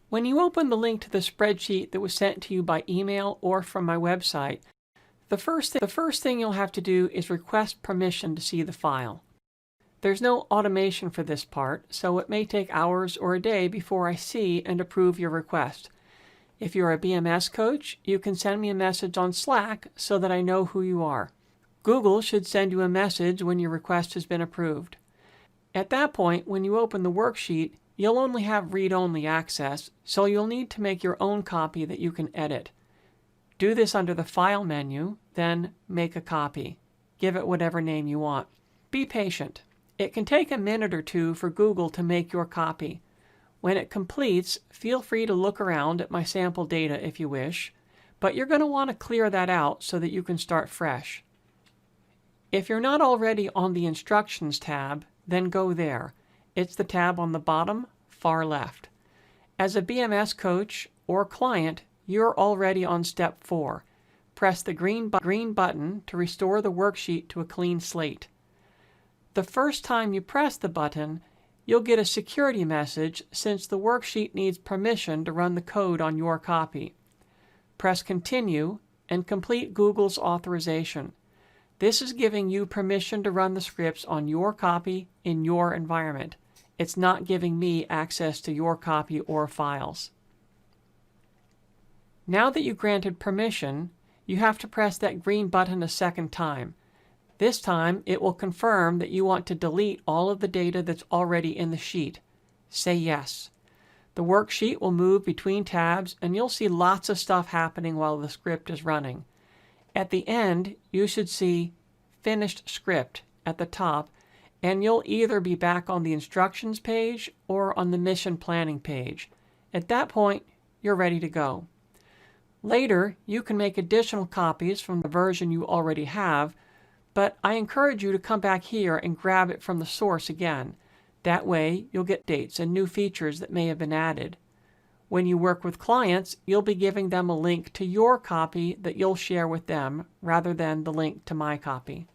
When you open the link to the spreadsheet that was sent to you by email or from my website, the first thing you'll have to do is request permission to see the file. There's no automation for this part, so it may take hours or a day before I see and approve your request. If you're a BMS coach, you can send me a message on Slack so that I know who you are. Google should send you a message when your request has been approved. At that point, when you open the worksheet, you'll only have read-only access, so you'll need to make your own copy that you can edit. Do this under the File menu, then Make a Copy. Give it whatever name you want. Be patient. It can take a minute or two for Google to make your copy. When it completes, feel free to look around at my sample data if you wish, but you're going to want to clear that out so that you can start fresh. If you're not already on the Instructions tab, then go there. It's the tab on the bottom, far left. As a BMS coach or client, you're already on step 4. Press the green button to restore the worksheet to a clean slate. The first time you press the button, you'll get a security message since the worksheet needs permission to run the code on your copy. Press Continue and complete Google's authorization. This is giving you permission to run the scripts on your copy in your environment. It's not giving me access to your copy or files. Now that you granted permission, you have to press that green button a second time. This time, it will confirm that you want to delete all of the data that's already in the sheet. Say yes. The worksheet will move between tabs, and you'll see lots of stuff happening while the script is running. At the end, you should see Finished Script at the top, and you'll either be back on the Instructions page or on the Mission Planning page. At that point, you're ready to go. Later, you can make additional copies from the version you already have, but I encourage you to come back here and grab it from the source again. That way, you'll get dates and new features that may have been added. When you work with clients, you'll be giving them a link to your copy that you'll share with them rather than the link to my copy.